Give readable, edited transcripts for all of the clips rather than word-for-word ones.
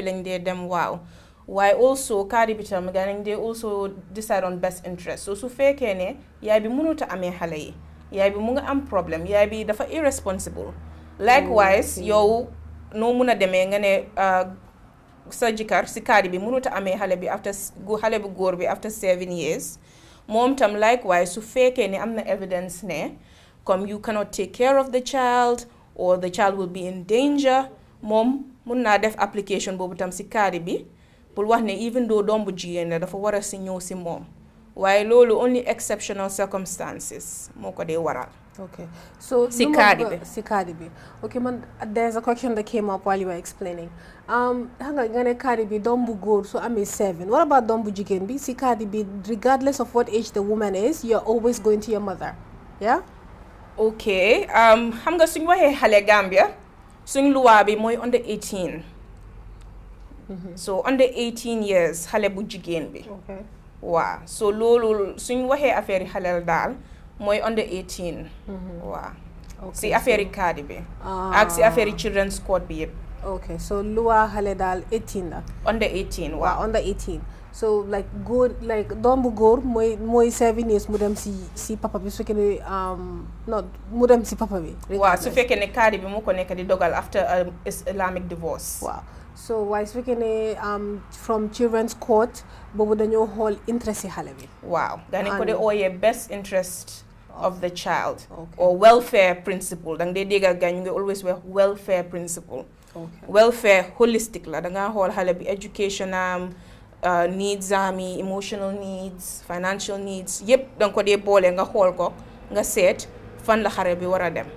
lañ dee dem waaw waaye also kaadi bi tam gaanañ dee also decide on best interest so su fekkee ne yaay bi mënut a amee xale yi yaay bi mu nga am problème yaay bi dafa irresponsible likewise yow noo mun a demee nga ne sa jëkkër si kaadi bi mënut a amee xale bi xale bu góor bi after 7 years moom tam likewise su fekkee ne am na evidence ne comme you cannot take care of the child or the child will be in danger moom mun naa def application boobu tam si kaadi bi pour wax ne even though doom bu jigéen la dafa war a si ñëw si moom waaye loolu only exceptional circumstances moo ko dee waral. Okay, so si kaadi bi. Okay, man, there's a question that came up while you were explaining. Nga ne kaadi bi doom bu góor so amee 7. What about doom bu jigéen bi? Si kaadi bi, regardless of what age the woman is, you're always going to your mother. Yeah? Okay, xam nga suñ waxee xale Gambia suñ luwaa bi mooy under 18. So under 18 years xale bu jigéen bi. Okay. waaw so loolu suñ waxee affaire yi xaleel daal mooy under 18. waaw si affaire yi kaadi bi. ak si affaire yi children's court bi yëpp. Okay, so luwa xale daal 18 la. Under 18 waaw. Under 18. So like góor like doom bu góor mooy 7 years mu dem si papa bi su fekkee ne non mu dem si papa bi. waaw su fekkee ne kaadi bi mu ko nekk di dogal after Islamic divorce. waaw so waaye su fekkee ne from children's court boobu dañoo xool interest yi xale bi. waaw dañu ko de ooyee best interest of the child. or welfare principle danga dee déggal gaañ ñu ngi always wax welfare principle. welfare holistic la danga xool xale bi education needs ami emotional needs financial needs yëpp danga ko dee boole nga xool ko nga seet fan la xale bi war a dem.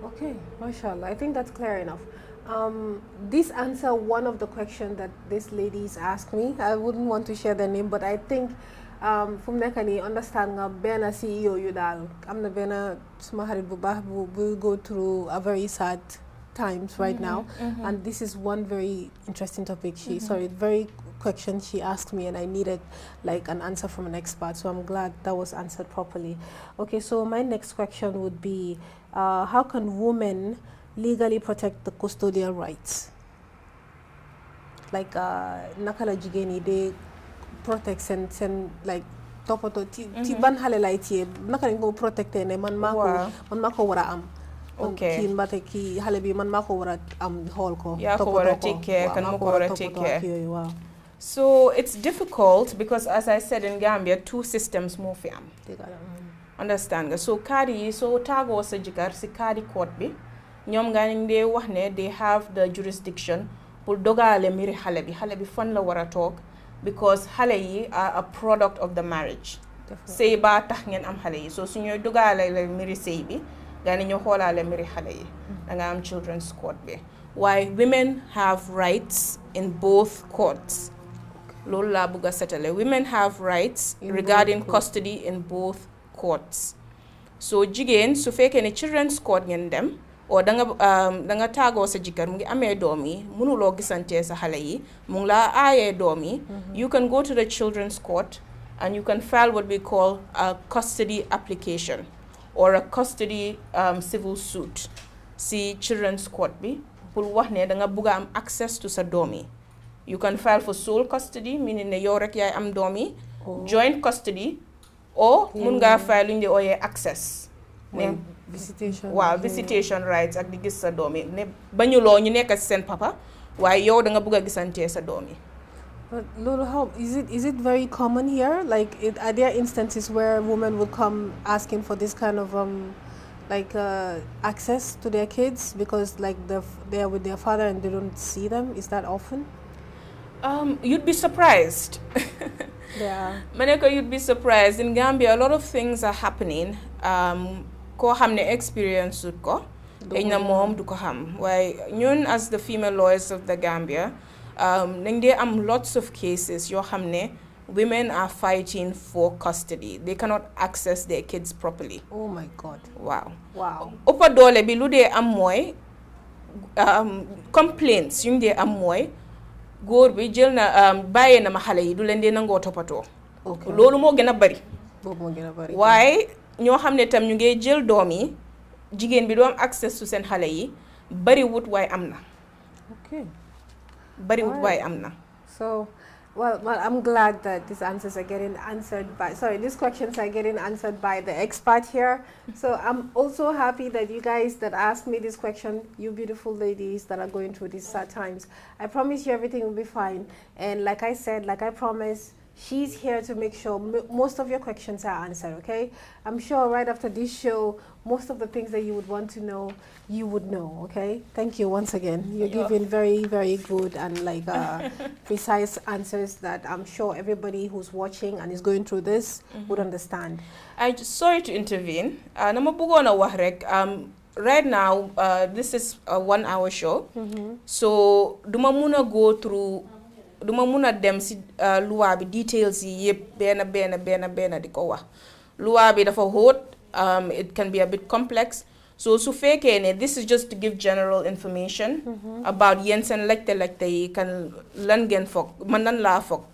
Okay, mashallah, I think that's clear enough. This answer one of the questions that this ladies asked me. I wouldn't want to share their name, but I think from nekk nii understand nga benn CEO yu daal am na benn suma xarit bu baax bu go through a very sad times right now, and this is one very interesting topic. Very question she asked me, and I needed like an answer from an expert, so I'm glad that was answered properly. Okay, so my next question would be how can women legally protect the custodial rights? Like naka la jigéen yi de protect seen like toppatoo ci ban xale lay téye naka lañ ko protecté ne man maa ko war a am. Okay. kii mbate kii xale bi man maa ko war a am xool ko. yaa ko war a take care kan moo ko war a take care. Wow. So it's difficult because as I said in Gambia 2 systems moo fi am. Understand nga so kaadi yi soo taagoo sa jëkkër si kaadi court bi ñoom nga ñu dee wax ne they have the jurisdiction pour dogaale mbiri xale bi fan la war a toog because xale yi are a product of the marriage. sëy baa tax ngeen am xale yi so su ñooy dogaale la mbiri sëy bi nga ne ñoo xoolaale mbiri xale yi danga am children's court bi waaye women have rights in both courts. loolu laa bëgg a settle women have rights regarding custody in both courts. so jigéen su fekkee ne children's court ngeen dem o danga taagoo sa jëkkër mu ngi amee doom yi mënuloo gisantee sa xale yi mu ngi laa aayee doom yi you can go to the children's court and you can file what we call a custody application or a custody civil suit si children's court bi pour wax ne danga bëgg a am access to sa doom yi. You can file for sole custody, meaning ne yow rek yaay am doom yi, joint custody, or mun nga file lu ñu ooyee access. ne visitation. waaw visitation rights ak di gis sa doom yi ne bañuloo ñu nekk seen papa waaye yow da nga bëgg a gisantee sa doom yi. But Lolo, how is it very common here? Like, are there instances where women would come asking for this kind of access to their kids because like they are with their father and they don't see them? Is that often? You'd be surprised. Yeah. Maneko, you'd be surprised. In Gambia, a lot of things are happening. Ko hamne experience ko. Ina mom du ko ham. Why? Ñun as the female lawyers of the Gambia, there are lots of cases. Yo hamne women are fighting for custody. They cannot access their kids properly. Oh my God. Wow. Wow. Opa dole bi lu de am moy complaints yung de am moy góor bi jël na bàyyee na ma xale yi du leen dee nangoo toppatoo. loolu moo gën a bari. boobu moo gën a bari. waaye ñoo xam ne tam ñu ngi jël doom yi jigéen bi du am access to seen xale yi bari wut waaye am na. Okay. bariwut waaye am na. So, well, I'm glad that these answers are getting answered by, these questions are getting answered by the expert here. So I'm also happy that you guys that asked me this question, you beautiful ladies that are going through these sad times, I promise you everything will be fine. And like I said, like I promised, she's here to make sure most of your questions are answered, okay? I'm sure right after this show, most of the things that you would want to know, you would know, okay? Thank you once again. You're giving very, very good and like precise answers that I'm sure everybody who's watching and is going through this would understand. Sorry to intervene. Nama bugona wax rek, right now, this is a 1-hour show. So, duma muna go through duma muna dem si loi bi details yi yep bena di ko wax. Loi bi dafa hot, it can be a bit complex. So su fekkee ne this is just to give general information about yen sen lekte yi kan lan ngeen fokk man nan laa fokk.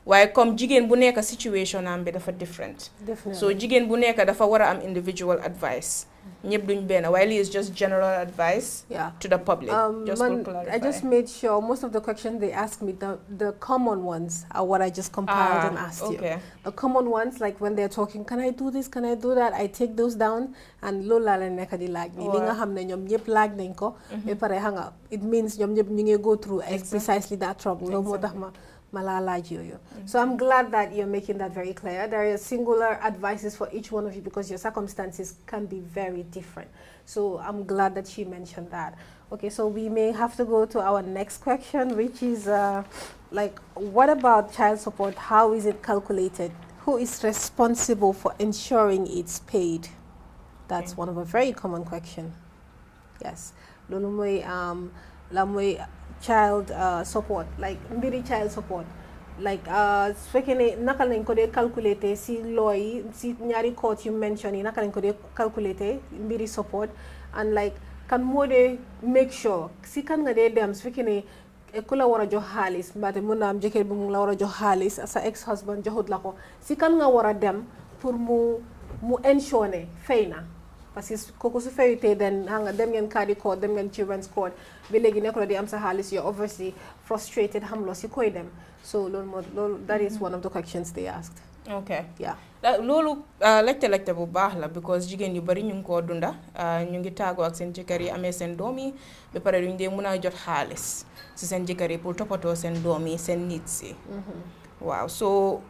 Waaye comme jigéen bu nekk situation am bi dafa different. Definitely. So jigéen bu nekk dafa war a am individual advice. ñëpp duñ benn waaye lii is just general advice to the public. Just to clarify. I just made sure most of the questions they asked me, the common ones are what I just compiled and asked you. The common ones, like when they're talking, can I do this, can I do that, I take those down and lola la nekk di laaj ni li nga xam ne ñoom ñëpp laaj nañ ko ba pare hanga it means ñoom ñëpp ñu ngi go through precisely that trouble. Loolu moo tax So I'm glad that you're making that very clear. There are singular advices for each one of you because your circumstances can be very different. So I'm glad that she mentioned that. Okay, so we may have to go to our next question, which is like, what about child support? How is it calculated? Who is responsible for ensuring it's paid? That's one of a very common question. Yes. Child support, like mbiri child support, like speaking naka lañ ko dé calculater si loi si ñaari court you mention yi naka lañ ko dé calculater mbiri support, and like kan moo dé make sure si kan nga dé dem speaking ne ku la war a jox xaalis mbaate mun na am jëkkër bi mu la war a jox xaalis sa ex husband joxut la ko si kan nga war a dem pour mu ensure ne fay na. Parce que kooku su fayutee den hanga dem ngeen cardi court dem ngeen children's court ba léegi nekk la di am sa xaalis you're obviously frustrated xam loo si koy dem. So loolu that is one of the questions they asked. Okay. Yeah. Loolu lekte bu baax la because jigéen yu bari ñu ngi koo dunda ñu ngi tàggoo ak seen jëkkër yi amee seen doom yi ba pare duñ dee mën a jot xaalis si seen jëkkër yi pour toppatoo seen doom yi seen needs yi. Waaw so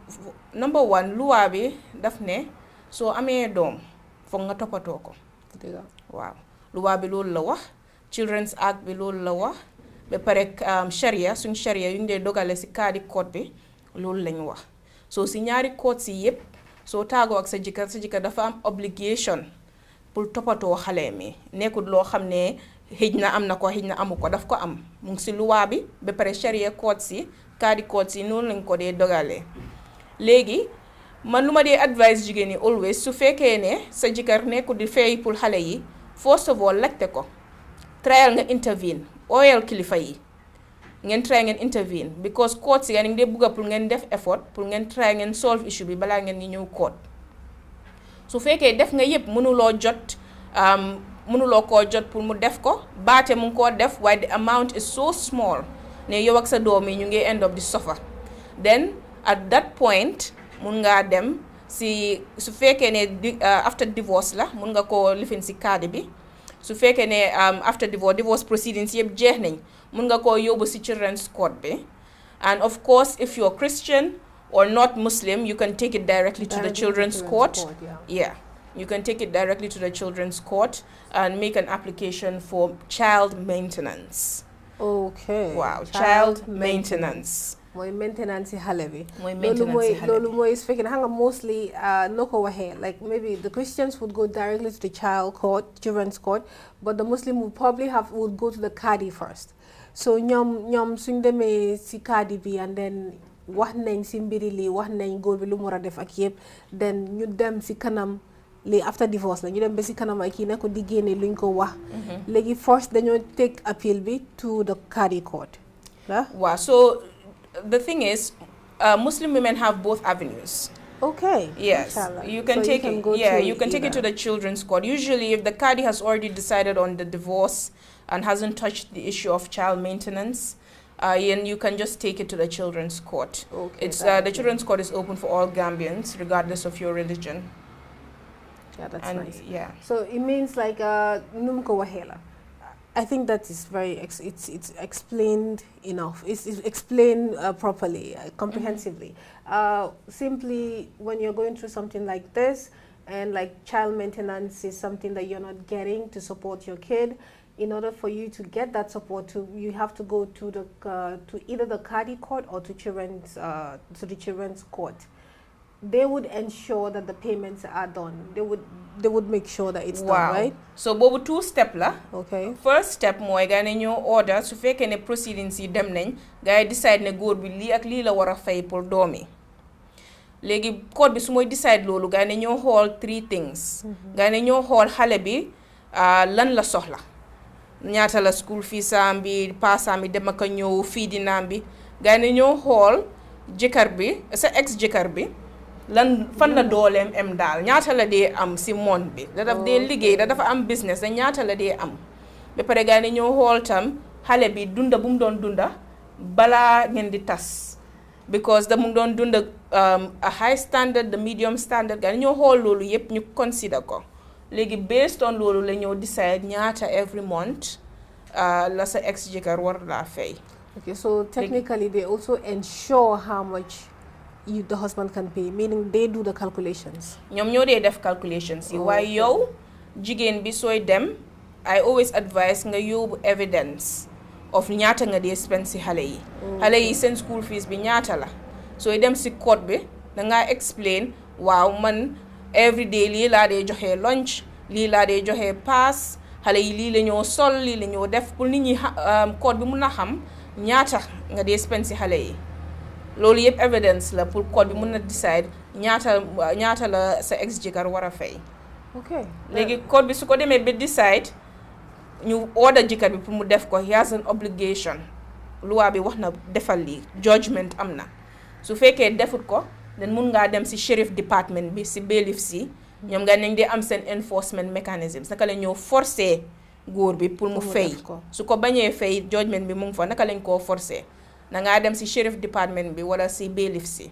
number 1 loi bi daf ne soo amee doom foog nga toppatoo ko. Waaw loi bi loolu la wax, Children's Act bi loolu la wax ba pare sharia suñ sharia yu ñu dee dogale si kaadi code bi loolu lañ wax. So si ñaari code si yëpp soo tàggoo ak sa jëkkër dafa am obligation pour toppatoo xale mi nekkul loo xam ne xëj na am na ko xëj na amu ko daf ko am mu ngi si loi bi ba pare sharia code si kaadi code si noonu lañ ko dee dogale. Léegi man lu ma dee advice jigéen ñi always su fekkee ne sa jëkkër nekkul di fay pour xale yi first of all laajte ko trial nga intervene oyal kilifa yi ngeen try ngeen intervene because court si ngeen dee bugga pour ngeen def effort pour ngeen try ngeen solve issue bi balaa ngeen ñëw court. Su fekkee def nga yëpp mënuloo koo jot pour mu def ko baate mu ngi koo def waaye the amount is so small ne yow ak sa doom yi ñu ngi end up di suffer, then at that point mun ngaa dem si su fekkee ne after divorce la mun nga ko lifin si kaadi bi su fekkee ne after divorce proceedings yëpp jeex nañ mun nga ko yóbbu si children's court bi, and of course if you're Christian or not Muslim you can take it directly to the children's court. Yeah, you can take it directly to the children's court and make an application for child maintenance. Okay. Wow, child maintenance. Mooy maintenance xale bi. Mooy maintenance xale bi. Loolu mooy su fekkee ne xam nga mostly noo ko waxee like maybe the Christians would go directly to the children's court, but the Muslim would go to the Qadi first. So ñoom suñ demee si Qadi bi and then wax nañ si mbiri li wax nañ góor bi lu mu war a def ak yëpp then ñu dem si kanam li after divorce la ñu dem ba si kanam ak kii ne ko di génne luñ ko wax. Léegi first dañoo take appeal bi to the Qadi court. Wow, so the thing is, Muslim women have both avenues. Okay. Yes, you can take it. Yeah, you can take it to the children's court. Usually, if the Qadi has already decided on the divorce and hasn't touched the issue of child maintenance, and you can just take it to the children's court. Okay, It's the children's court is open for all Gambians, regardless of your religion. Yeah, that's nice. Yeah. So it means like numko wahela. I think that is very it's explained enough. It's explained properly, comprehensively. Simply when you're going through something like this, and like child maintenance is something that you're not getting to support your kid. In order for you to get that support, you have to go to the to either the Kadi court or to the children's court. They would ensure that the payments are done. They would make sure that it's done, right? So bobu 2-step la. Okay. First step moy ga ne ñoo order su fekkee ne proceedings yi dem nañ gaay decide ne góor bi lii ak lii la war a fay pour doomi. Léegi code bi su mooy decide loolu gaay ne ñoo xool 3 things. Gaay ne ñoo xool xale bi lan la soxla. Ñaata la school fees am bi, paasam bi dem ak ñëw fii dinaam bi. Gaay ne ñoo xool jëkkër bi sa ex jëkkër bi lan fan la dooleem em daal ñaata la dee am si monde bi da daf dee liggéey da dafa am business da ñaata la dee am ba pare gaa ne ñoo xool tam xale bi dunda bu mu doon dunda balaa ngeen di tas because da mu doon dunda a high standard the medium standard gaa ne ñoo xool loolu yëpp ñu consider ko léegi based on loolu la ñoo decide ñaata every month la sa ex jëkkër war laa fay. Okay, so technically they also ensure how much the husband can pay, meaning they do the calculations. ñoom ñoo dee def calculations yi waaye yow jigéen bi sooy dem I always advise nga yóbbu evidence of ñaata nga dee spend si xale yi. Xale yi seen school fees bi ñaata la sooy dem si court bi dangaa explain waaw man every day lii laa dee joxe lunch lii laa dee joxe pass xale yi lii la ñoo sol lii la ñoo def pour nit ñi court bi mun a xam ñaata nga dee spend si xale yi. loolu yëpp evidence la pour code bi mën na decide ñaata la sa ex jëkkër war a fay. Okay. léegi code bi su ko demee ba decide ñu order jëkkër bi pour mu def ko he has an obligation loi bi wax na defal lii judgment am na su fekkee defut ko den mun ngaa dem si sheriff department bi si bailiff si ñoom nga nañ di am seen enforcement mechanisms naka la ñoo forcer góor bi pour mu fay su ko bañee fay judgment bi mu ngi fa naka lañ koo forcer na ngaa dem si sheriff department bi wala si bailiff si.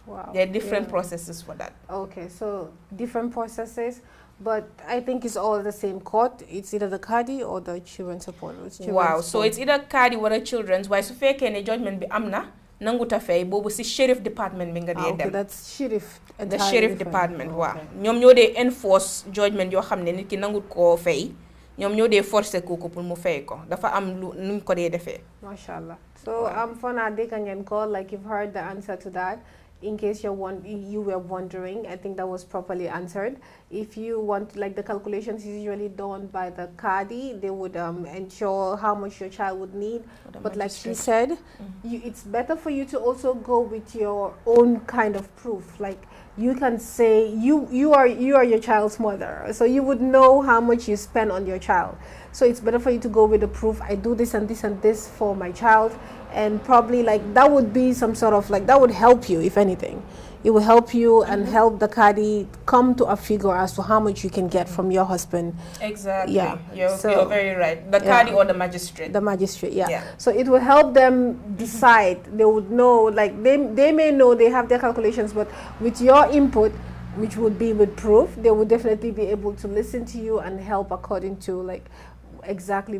Wow. There are different processes for that. Okay, so different processes, but I think it's all the same court. It's either the Kadi or the children's support. Wow, so it's either Kadi or the children's. Why so fekkee ne judgment bi am na nanguta fay boobu si sheriff department bi nga dee dem. Okay, that's sheriff. The sheriff department, waaw. ñoom ñoo dee enforce judgment yoo xam ne nit ki nangut koo fay. ñoom ñoo dee forcer kooku pour mu fay ko dafa am lu nuñ ko dee defee. Mashallah. So for now, they can call like you've heard the answer to that. In case you were wondering, I think that was properly answered. If you want, like the calculations is usually done by the Kadi, they would ensure how much your child would need. But like she said, it's better for you to also go with your own kind of proof. Like you can say you are your child's mother, so you would know how much you spend on your child. So it's better for you to go with the proof. I do this and this and this for my child. And probably like that would be some sort of like that would help you, if anything. It will help you and help the Kadi come to a figure as to how much you can get from your husband. Exactly. Yeah. You're very right. The Kadi or the magistrate. The magistrate, yeah. So it will help them decide. They would know, like they may know they have their calculations, but with your input, which would be with proof, they would definitely be able to listen to you and help according to like exactly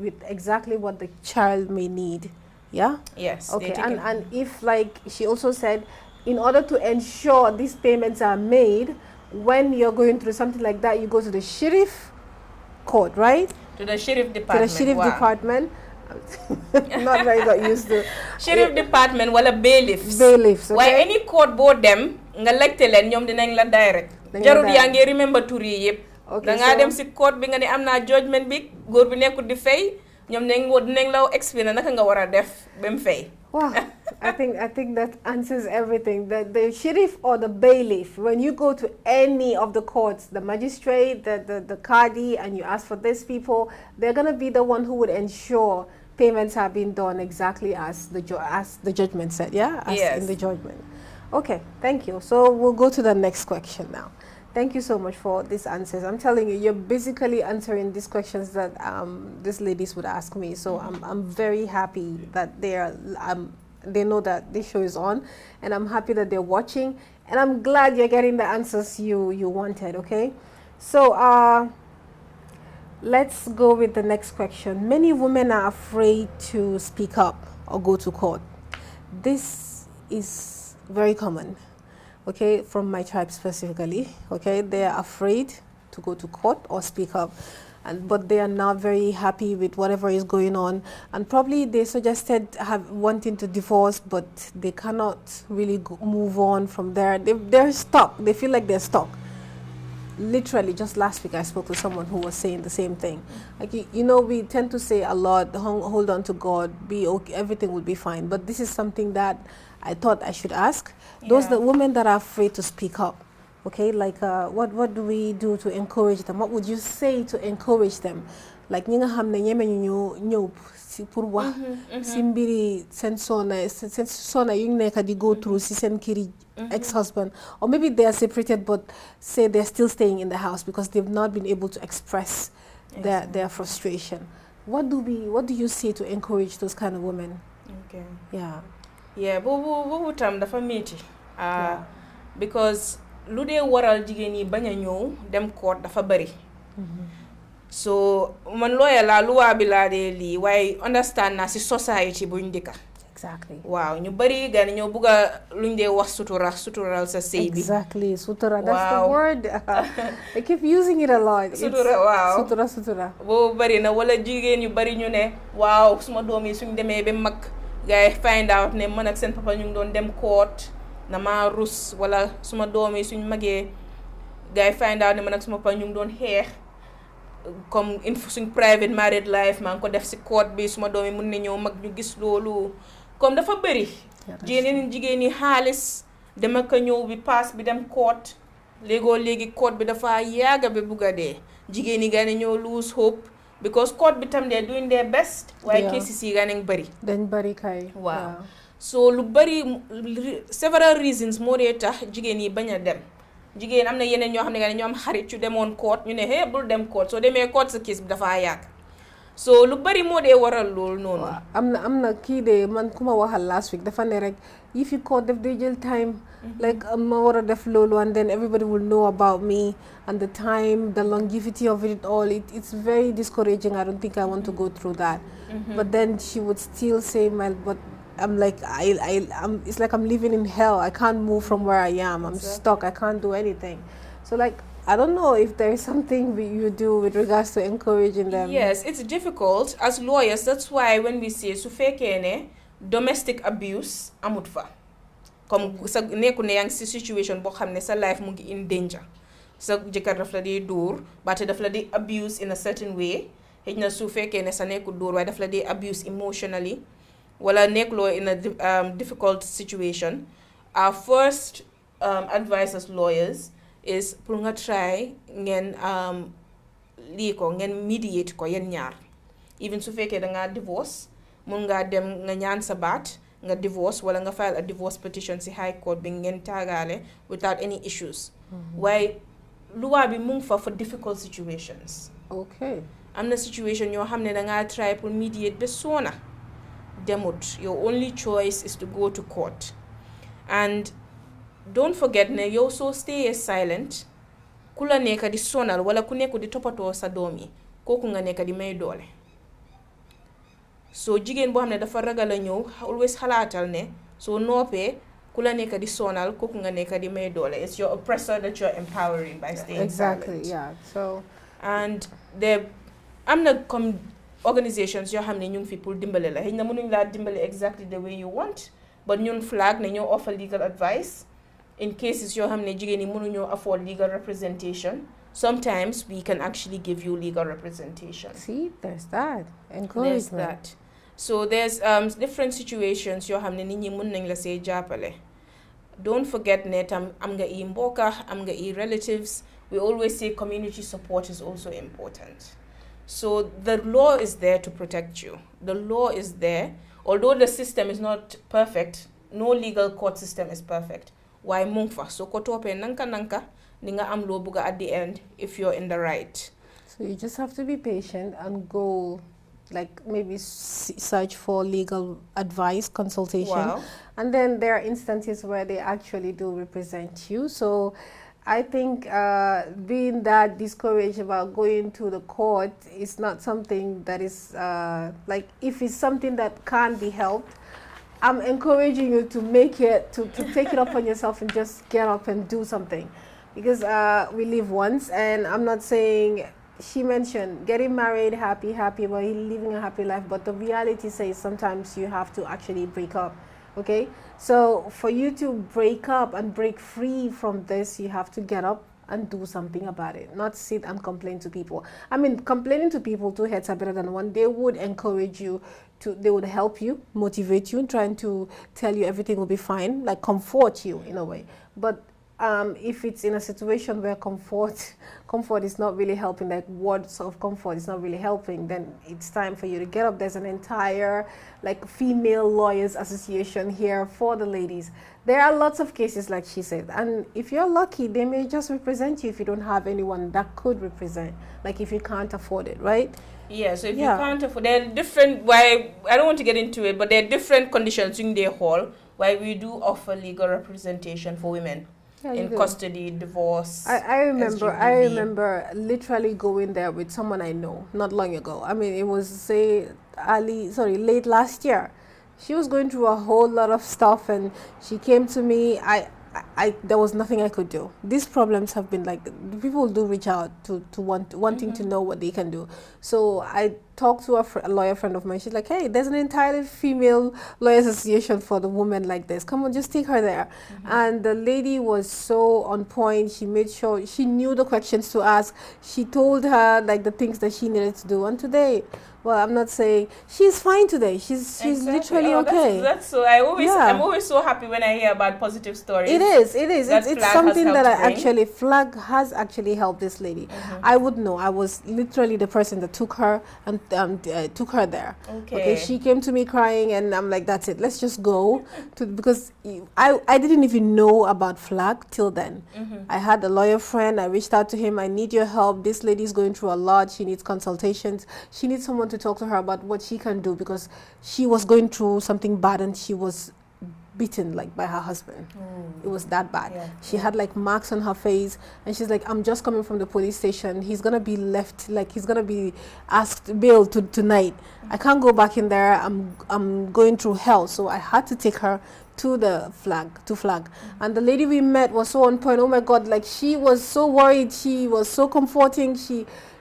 what the child may need. Yeah? Yes. Okay, and if like she also said, in order to ensure these payments are made, when you're going through something like that, you go to the sheriff court, right? To the sheriff department. To the sheriff department. Not very got used to. Sheriff department wala bailiffs. Bailiffs, okay? Why any court board them, nga lekte len ñom dinañ la direct. Jarul ya ngi remember turi yep. Okay, da nga dem ci court bi nga ne amna judgment bi, góor bi nekkut di fay. Ñom dinañ la explain naka nga wara def bem fay. Wow, I think that answers everything. The sheriff or the bailiff, when you go to any of the courts, the magistrate, the Kadi, and you ask for these people, they're gonna be the one who would ensure payments have been done exactly as the judgment said. Yeah, as yes. In the judgment. Okay, thank you. So we'll go to the next question now. Thank you so much for these answers. I'm telling you, you're basically answering these questions that these ladies would ask me. So I'm very happy that they know that this show is on, and I'm happy that they're watching, and I'm glad you're getting the answers you wanted. Okay, so let's go with the next question. Many women are afraid to speak up or go to court. This is very common, okay, from my tribe specifically. Okay, they are afraid to go to court or speak up, but they are not very happy with whatever is going on, and probably they suggested wanting to divorce, but they cannot really move on from there. They're stuck. They feel like they're stuck. Literally, just last week I spoke to someone who was saying the same thing. Like, you know, we tend to say a lot, hold on to God, be okay, everything will be fine. But this is something that I thought I should ask. Those the women that are afraid to speak up, okay, like what do we do to encourage them? What would you say to encourage them? Like, ñi nga xamné ñëmé ñu ñëw ci pour wax ci mbiri sen sona yu nekk di go through ci sen kiri ex-husband, or maybe they are separated but say they're still staying in the house because they've not been able to express their frustration. What do you say to encourage those kind of women? Okay. Yeah, boobu tam dafa metti because lu dee waral jigéen yi bañ a ñëw dem court dafa bari. So man lawyer la loi bi laa dee lii waaye understand na si society buñ dëkka. Exactly. Waaw ñu bari gan ñoo bugga luñ dee wax sutural sa sëy bi. Exactly, sutura. That's the word. I keep using it a lot. Sutura, waaw. Sutura. Boobu bari na wala jigéen yu bari ñu ne waaw suma doom yi suñ demee ba mag gaay find out ne man ak seen papa ñu ngi doon dem court na ma rus, wala suma doom yi suñ magee gaay find out ne man ak suma papa ñu ngi doon xeex comme suñ private married life maa ngi ko def si court bi, suma doom yi mun na ñëw mag ñu gis loolu. Comme dafa bëri jigéen ñi xaalis dama ko ñëw bi pass bi dem court léegi court bi dafa yàgga bi bugga dee jigéen ñi gane ñëw lose hope because court bi tam they're doing their best waaye cases yi gane bëri dañ bëri kay. waaw so lu bëri several reasons moo dee tax jigéen yi bañ a dem. Jigéen am na yeneen ñoo xam ne ñoo am xarit yu demoon court ñu ne bul dem court soo demee court sa case bi dafa yàgg. So lu bari moo dee waral loolu noonu. am na kii de man ku ma waxal last week dafa ne rek yi fi court def day jël time. Like ma war a def loolu and then everybody will know about me, and the time, the longevity of it all, it's very discouraging. I don't think I want to go through that. But then she would still say, but I'm like, it's like I'm living in hell. I can't move from where I am. I'm stuck. I can't do anything. So like, I don't know if there is something you do with regards to encouraging them. Yes, it's difficult. As lawyers, that's why when we say su fekkee ne domestic abuse amut fa. Comme sa nekku ne yang si situation boo xam ne sa life mu ngi in danger. Sa jëkkër daf la di dóor, baate daf la di abuse in a certain way. Xëj na su fekkee ne sa nekku dóor waaye daf la di abuse emotionally. Wala nekkuloo in a difficult situation. Our first advice as lawyers is pour nga try ngeen ngeen mediate ko yen ñaar. Even su fekkee da nga divorce mun nga dem nga ñaan sa baat nga divorce wala nga file a divorce petition si high court bi ngeen taagaale without any issues. Waaye loi bi mu ngi fa for difficult situations. Okay. Am na situation yoo xam ne da nga try pour mediate ba soona demut. Your only choice is to go to court. And don't forget ne yow soo stay silent ku la nekk di sonal wala ku nekk di toppatoo sa doom yi kooku nga nekk di may doole. So jigéen boo xam ne dafa ragal a ñëw always xalaatal ne soo noppee ku la nekk di sonal kooku nga nekk di may doole. It's your oppressor that you're empowering by staying silent. Yeah. So and am na comme organizations yoo xam ne ñu ngi fi pour dimbale la xëy na mënuñ laa dimbale exactly the way you want, but ñun flag ne ñoo offer legal advice in cases yoo xam ne jigéen yi mënuñoo afford legal representation. Sometimes we can actually give you legal representation. See, there's that. Encouragement. There's that. So there's different situations yoo xam ne nit ñi mën nañ la see jàppale. Don't forget ne tam am nga i mbokka, am nga i relatives. We always say community support is also important. So the law is there to protect you. The law is there. Although the system is not perfect, no legal court system is perfect. Why mungfa? So ko tope nanka ninga am lo buga at the end if you're in the right. So you just have to be patient and go, like maybe search for legal advice, consultation. Wow. And then there are instances where they actually do represent you. So I think being that discouraged about going to the court is not something that is, like, if it's something that can't be helped, I'm encouraging you to make it, to take it up on yourself and just get up and do something. Because we live once, and I'm not saying, she mentioned getting married, happy, but living a happy life. But the reality says sometimes you have to actually break up. Okay? So for you to break up and break free from this, you have to get up and do something about it. Not sit and complain to people. I mean, complaining to people, two heads are better than one. They would encourage you to, they would help you, motivate you, trying to tell you everything will be fine, like comfort you in a way. But if it's in a situation where comfort is not really helping, like words of comfort is not really helping, then it's time for you to get up. There's an entire like female lawyers association here for the ladies. There are lots of cases, like she said, and if you're lucky, they may just represent you if you don't have anyone that could represent, like if you can't afford it, right? Yeah, so if you can't afford, there are different, why I don't want to get into it, but there are different conditions in their hall why we do offer legal representation for women. Yeah, in custody, divorce. I remember literally going there with someone I know not long ago. I mean, it was late last year. She was going through a whole lot of stuff, and she came to me. There was nothing I could do. These problems have been like, people do reach out to wanting to know what they can do. So I talked to a lawyer friend of mine. She's like, hey, there's an entirely female lawyers association for the women like this. Come on, just take her there. And the lady was so on point. She made sure she knew the questions to ask. She told her like the things that she needed to do. And today, well, I'm not saying she's fine today. She's literally okay. That's so. I'm always so happy when I hear about positive stories. It is. It's something that Flag has actually helped this lady. I would know. I was literally the person that took her and took her there. Okay. She came to me crying, and I'm like, that's it. Let's just go because I didn't even know about Flag till then. I had a lawyer friend. I reached out to him. I need your help. This lady's going through a lot. She needs consultations. She needs someone to talk to her about what she can do because she was going through something bad and she was beaten like by her husband. It was that bad. She had like marks on her face, and she's like, I'm just coming from the police station. He's gonna be left, like he's gonna be asked bail tonight. I can't go back in there. I'm going through hell. So I had to take her to the Flag. And the lady we met was so on point. Oh my God, like she was so worried. She was so comforting.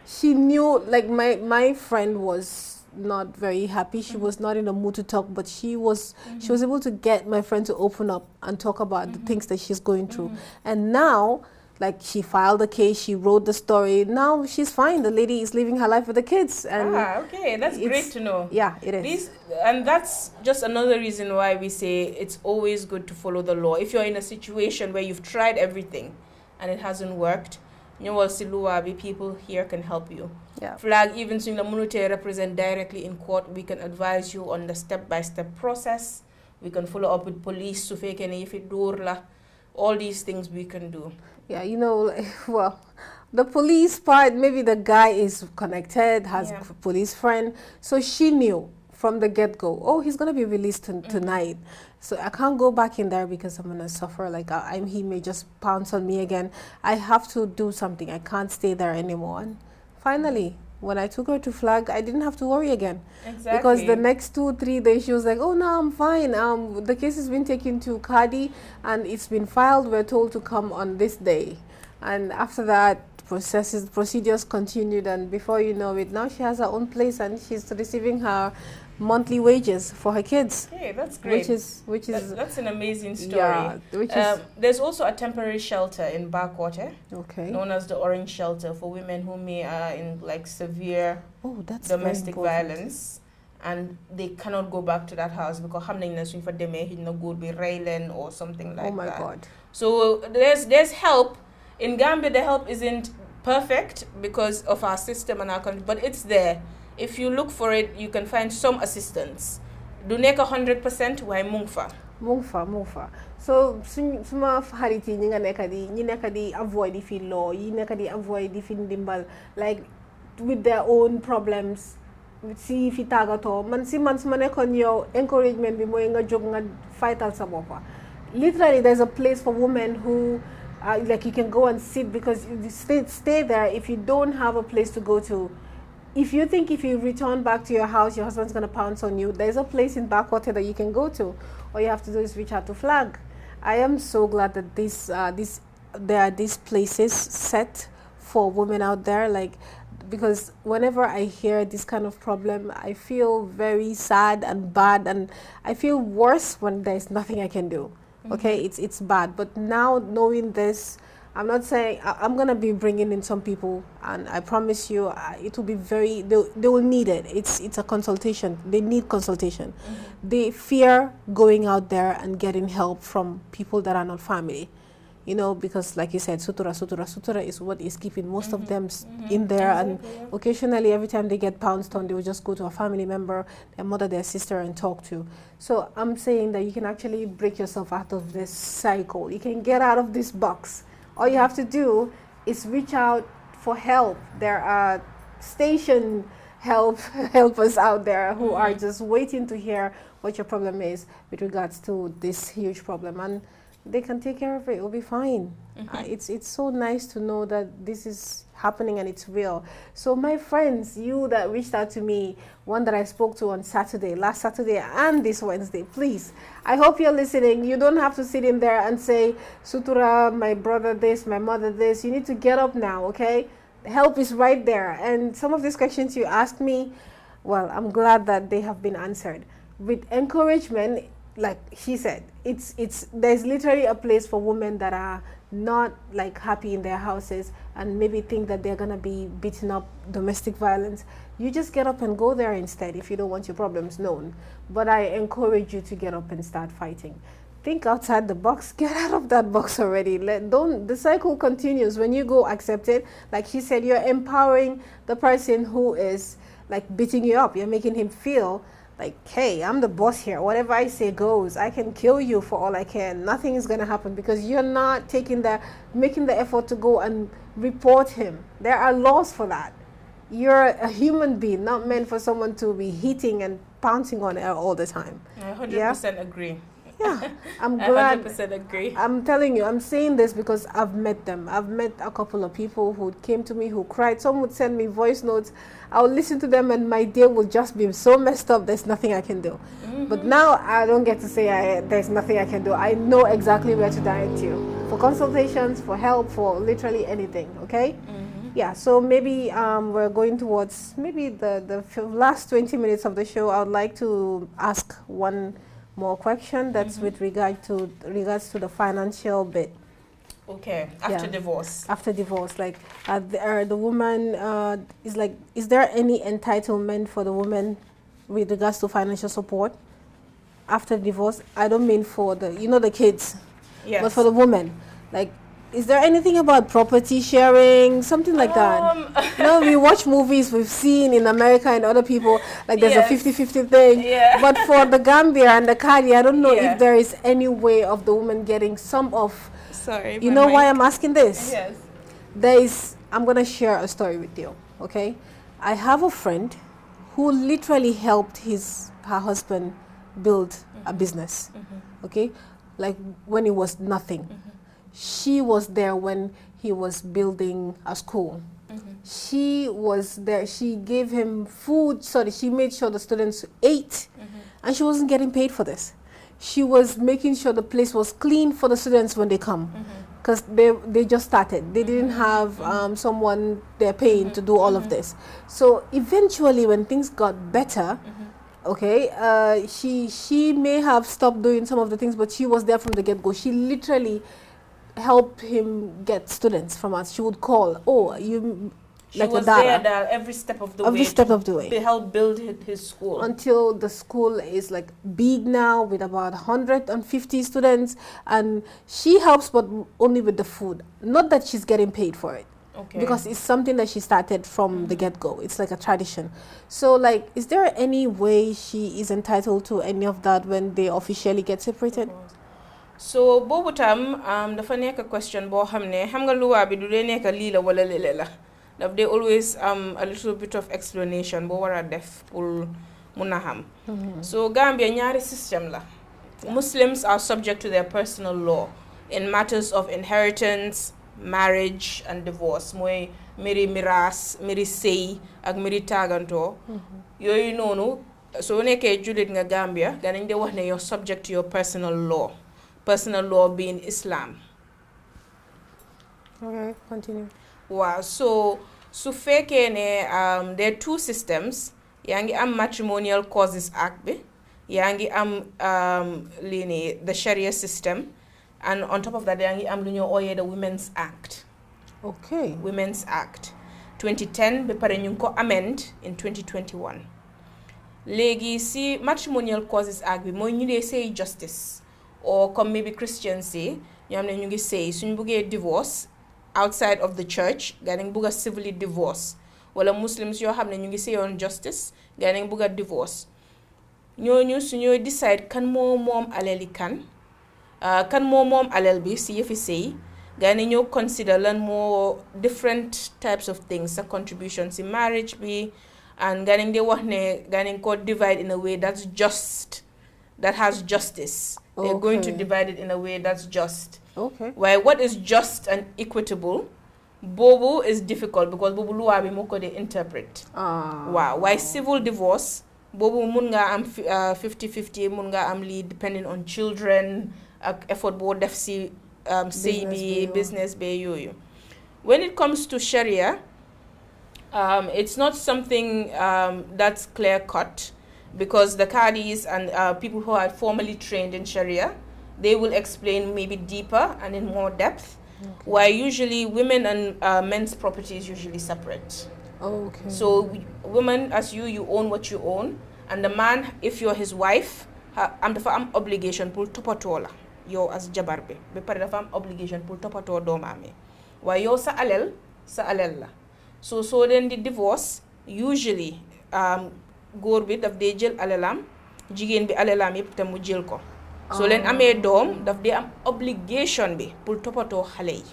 She knew, like my friend was not very happy. She was not in a mood to talk, but she was able to get my friend to open up and talk about the things that she's going through. And now, like, she filed the case, she wrote the story. Now she's fine. The lady is living her life with the kids. And okay, that's great to know. Yeah, it is. And that's just another reason why we say it's always good to follow the law. If you're in a situation where you've tried everything and it hasn't worked, people here can help you. Flag, even so, the monetary represent directly in court. We can advise you on the step-by-step process. We can follow up with police. All these things we can do. Yeah, well, the police part, maybe the guy is connected, has a police friend. So she knew from the get-go, oh, he's going to be released tonight. So I can't go back in there because I'm going to suffer. Like, he may just pounce on me again. I have to do something. I can't stay there anymore. And finally, when I took her to Flag, I didn't have to worry again. Exactly. Because the next 2-3 days, she was like, oh, no, I'm fine. The case has been taken to Kadi and it's been filed. We're told to come on this day. And after that, procedures continued. And before you know it, now she has her own place and she's receiving her monthly wages for her kids. Hey, that's great. That's an amazing story. Yeah, there's also a temporary shelter in Backwater, known as the Orange Shelter, for women who may are in like severe domestic violence, and they cannot go back to that house because for them no good be railing or something like that. Oh my God! So there's help in Gambia. The help isn't perfect because of our system and our country, but it's there. If you look for it, you can find some assistance. Do make 100%, why mungfa? Mufa. So suma hariti ñi nekk di avoid di fi law, yi nekk di avoid di fi ndimbal, like with their own problems. Si fi tagato man suma nekkoon yow encouragement bi mooy nga jóg nga fightal sa boppa. Literally there's a place for women who like you can go and sit, because you stay there if you don't have a place to go to. If you think if you return back to your house, your husband's going to pounce on you, there's a place in Backwater that you can go to. All you have to do is reach out to Flag. I am so glad that there are these places set for women out there, like, because whenever I hear this kind of problem, I feel very sad and bad, and I feel worse when there's nothing I can do. Okay, it's bad. But now knowing this, I'm not saying I'm gonna be bringing in some people, and I promise you, it will be very. They will need it. It's a consultation. They need consultation. They fear going out there and getting help from people that are not family. You know, because like you said, sutura is what is keeping most of them in there. And occasionally, every time they get pounced on, they will just go to a family member, their mother, their sister, and talk to. So I'm saying that you can actually break yourself out of this cycle. You can get out of this box. All you have to do is reach out for help. There are station helpers out there who are just waiting to hear what your problem is with regards to this huge problem, and they can take care of it. It will be fine. It's so nice to know that this is happening and it's real. So my friends, you that reached out to me, one that I spoke to on Saturday, last Saturday and this Wednesday, please, I hope you're listening. You don't have to sit in there and say, Sutura, my brother this, my mother this. You need to get up now, okay? Help is right there. And some of these questions you asked me, well, I'm glad that they have been answered. With encouragement, like she said, there's literally a place for women that are not like happy in their houses and maybe think that they're gonna be beaten up, domestic violence. You just get up and go there instead if you don't want your problems known. But I encourage you to get up and start fighting. Think outside the box. Get out of that box already. The cycle continues. When you go accept it, like she said, you're empowering the person who is like beating you up. You're making him feel like, hey, I'm the boss here. Whatever I say goes. I can kill you for all I can. Nothing is going to happen because you're not making the effort to go and report him. There are laws for that. You're a human being, not meant for someone to be hitting and pouncing on her all the time. I 100% agree. Yeah, I'm glad. 100% agree. I'm telling you, I'm saying this because I've met them. I've met a couple of people who came to me, who cried. Some would send me voice notes. I'll listen to them and my day will just be so messed up, there's nothing I can do. But now I don't get to say there's nothing I can do. I know exactly where to direct you. For consultations, for help, for literally anything, okay? Yeah, so maybe we're going towards maybe the last 20 minutes of the show. I would like to ask one more question that's with regards to the financial bit. Okay, after divorce. After divorce, like the woman is there any entitlement for the woman with regards to financial support after divorce? I don't mean for the kids, but for the woman, like, is there anything about property sharing, something like that? We watch movies, we've seen in America and other people, like there's a 50-50 thing. But for the Gambia and the Kadi, I don't know if there is any way of the woman getting some of. Sorry. You know why I'm asking this? Yes. I'm going to share a story with you, okay? I have a friend who literally helped her husband build a business, okay? Like when it was nothing. She was there when he was building a school. She was there. She gave him food. She made sure the students ate. And she wasn't getting paid for this. She was making sure the place was clean for the students when they come. Because they just started. They didn't have someone they're paying to do all of this. So eventually when things got better, okay, she may have stopped doing some of the things, but she was there from the get-go. She literally help him get students from us. She would call, she was there every step of the way. To help build his school. Until the school is like big now with about 150 students, and she helps but only with the food. Not that she's getting paid for it. Okay. Because it's something that she started from the get-go. It's like a tradition. So like, is there any way she is entitled to any of that when they officially get separated? So boobu tam dafa nekk question boo xam ne xam nga luwaa bi du dee nekk lii la wala lele la daf dee always a little bit of explanation boo war a def pour mun a xam. So Gambia ñaari system la. Muslims are subject to their personal law in matters of inheritance, marriage and divorce mooy mbiri miraas mbiri sëy ak mbiri tàggantoo yooyu noonu soo nekkee jullit nga Gambia danañ de wax ne you're subject to your personal law being Islam. Okay, continue. Wow, so su fekkee ne there are two systems yaa ngi am Matrimonial Causes Act bi yaa ngi am lii nii the Sharia system. And on top of that, yaa ngi am lu ñoo ooyee the Women's Act. Okay. Women's Act 2010 ba pare ñu ngi ko amend in 2021. Léegi si Matrimonial Causes Act bi mooy ñu dee say justice or comme maybe Christians yi ñoo xam ne ñu ngi say suñ buggee divorce outside of the church gaa nañ bugg a civilly divorce wala Muslims yoo xam ne ñu ngi sayoon justice gaa nañ bugg a divorce ñooñu su ñooy decide kan moo moom alali kan moom alal bi si yëfi sëy gaa ni ñoo consider lan moo different types of things sa contribution si marriage bi and gaa nañ de wax ne gaa nañ ko divide in a way that's just that has justice. They're going to divide it in a way that's just. Okay. Why what is just and equitable boobu is difficult because boobu luwaa bi moo ko de interpret. Waaw why civil divorce boobu mun nga am 50-50 mun nga am lii depending on children ak effort boo def si sëy bi business be yooyu. When it comes to Sharia it's not something that's clear cut because the Qadis and people who are formally trained in Sharia they will explain maybe deeper and in more depth. Why usually women and men's property is usually separate. Okay. So women as you own what you own and the man if you're his wife dafa am obligation pour toppatoo la yow as jabar bi ba pare dafa am obligation pour toppatoo doomaam yi waaye yow sa alal la so leen di divorce usually góor bi daf dee jël alalam jigéen bi alalam yëpp te mu jël ko soo leen amee doom daf dee am obligation bi pour toppatoo xale yi.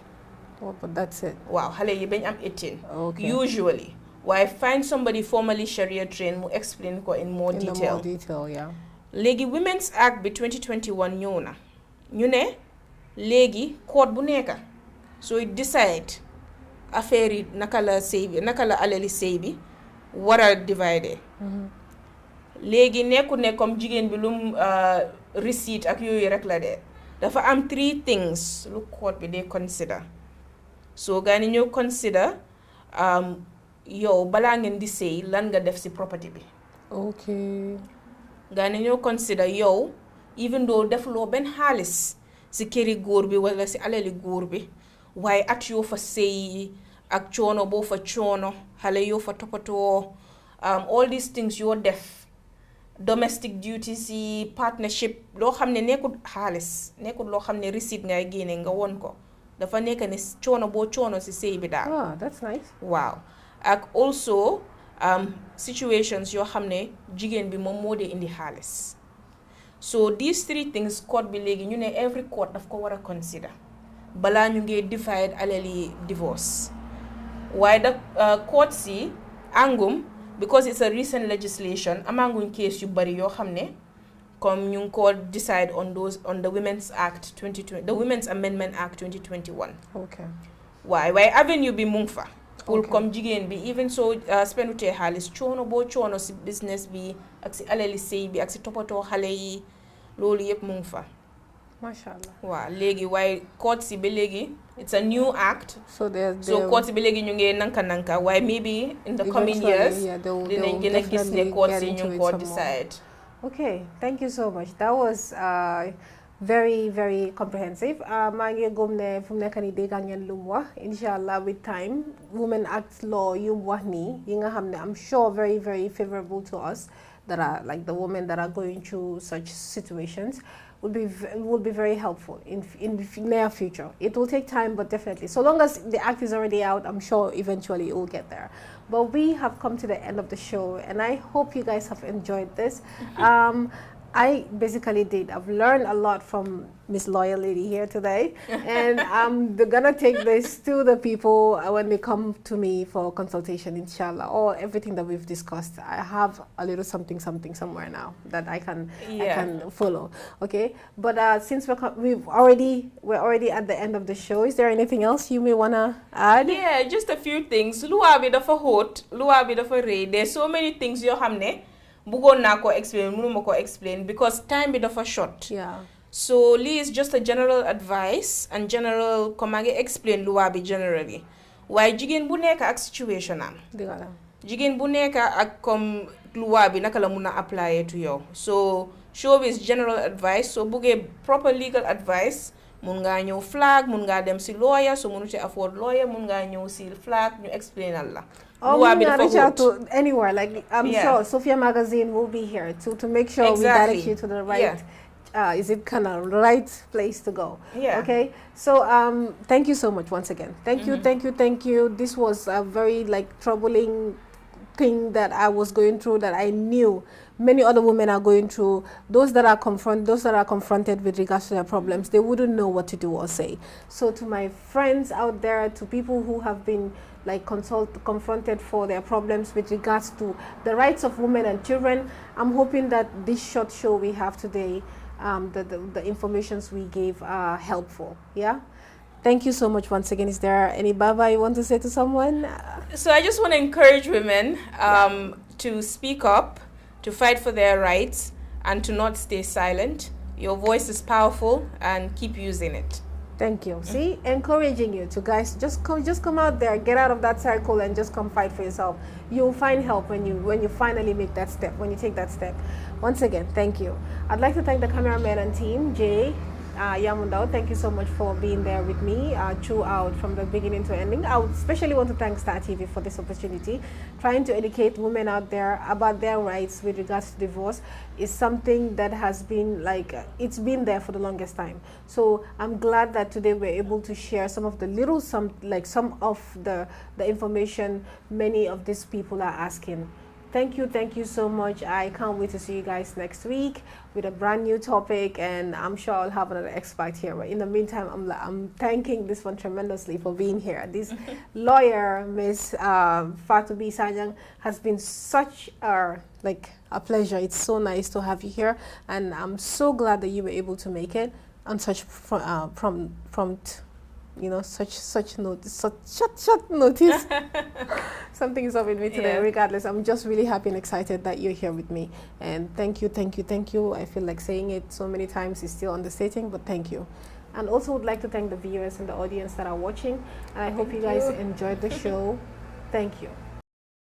But that's it. Waaw xale yi bañ am 18. Okay. Usually. Why find somebody formally Sharia trained mu explain ko in more detail. Yeah. Léegi Women's Act bi 2021 ñëw na ñu ne léegi court bu nekka sooy decide affaire yi naka la sëy bi naka la alali sëy bi war a divider. Léegi nekku ne comme jigéen bi lum receipt ak yooyu rek la de dafa am 3 things lu court bi they consider. So gaa ni ñoo consider yow balaa ngeen di sëy lan nga def si property bi. Okay. gaa ni ñoo consider yow even though defuloo benn xaalis si këri góor bi wala si alali góor bi waaye at yoo fa sëy ak coono boo fa coono xale yoo fa toppatoo all these things yoo def domestic duties yi partnership loo xam ne nekkul xaalis nekkul loo xam ne receipt ngay génne nga won ko dafa nekk ne coono boo coono si sëy bi daal. Ah, that's nice. Waaw ak also situations yoo xam ne jigéen bi moom moo dee indi xaalis so these 3 things court bi léegi ñu ne every court daf ko war a consider balaa ñu ngi divide alali divorce waaye da court si angum because it's a recent legislation amanguñ case yu bari yoo xam ne comme ñu ngi ko decide on the Women's Act 2020 the Women's Amendment Act 2021. Okay. waaye avenue bi mu ngi fa pour comme jigéen bi even so spendutee xaalis coono boo coono si business bi ak si alali sëy bi ak si toppatoo xale yi loolu yëpp mu ngi fa. Masha Allah. waaw léegi waaye court si ba léegi it's a new act. So court si ba léegi ñu ngi nanka waaye maybe in the coming years dinañ gën a gis ne court si ñu ngi ko decide. Okay, thank you so much. That was very, very comprehensive. Maa ngi gëm ne fu mu nekk nii dégg ngeen lu mu wax inshallah with time Women Act law yu mu wax nii yi nga xam ne I'm sure very, very favorable to us that are like the women that are going through such situations. would be very helpful in the near future. It will take time, but definitely, so long as the act is already out, I'm sure eventually it will get there. But we have come to the end of the show, and I hope you guys have enjoyed this. I basically did. I've learned a lot from Miss Lawyer Lady here today, and I'm gonna take this to the people when they come to me for consultation, inshallah, or everything that we've discussed. I have a little something somewhere now that I can follow. Okay, but since we're already at the end of the show, is there anything else you may wanna add? Yeah, just a few things. Luwa bi dafa hot, luwa bi dafa rëy. There's so many things you hamne. Bugon na ko explain, mënuma ko explain because time bi dafa short. Yeah. So Lee is just a general advice and general komage explain luwa bi generally. Why jigen bu nekk ak situation am. Jigen bu nekk ak comme luwa bi naka la mëna apply to yow. So show is general advice. So buge proper legal advice, mun nga ñëw flag, mun nga dem si lawyer, so mënu ci afford lawyer, mun nga ñëw si flag ñu explain la. Oh, we can reach out to anywhere. Like I'm sure Soffia Magazine will be here to make sure we direct you to the right. Is it kind of right place to go? Yeah. Okay. So thank you so much once again. Thank you. This was a very troubling thing that I was going through, that I knew many other women are going through. Those that are confronted with regards to their problems, they wouldn't know what to do or say. So to my friends out there, to people who have been confronted for their problems with regards to the rights of women and children, I'm hoping that this short show we have today, the informations we gave are helpful. Yeah. Thank you so much once again. Is there any baba you want to say to someone? So I just want to encourage women to speak up, to fight for their rights, and to not stay silent. Your voice is powerful, and keep using it. Thank you. See, encouraging you to guys, just come out there, get out of that circle, and just come fight for yourself. You'll find help when you finally make that step, when you take that step. Once again, thank you. I'd like to thank the cameraman and team, Jay, Yamundao. Thank you so much for being there with me throughout from the beginning to ending. I would especially want to thank Star TV for this opportunity. Trying to educate women out there about their rights with regards to divorce is something that has been it's been there for the longest time. So I'm glad that today we're able to share some of the some of the information many of these people are asking. Thank you so much. I can't wait to see you guys next week with a brand new topic, and I'm sure I'll have another expert here. But in the meantime, I'm thanking this one tremendously for being here. This lawyer, Miss Fatou B. Sanyang, has been such a pleasure. It's so nice to have you here, and I'm so glad that you were able to make it on such prompt. You know, such short notice. Something is up with me today. Regardless, I'm just really happy and excited that you're here with me. And thank you. I feel like saying it so many times is still understating, but thank you. And also would like to thank the viewers and the audience that are watching. And I hope you guys enjoyed the show. Thank you.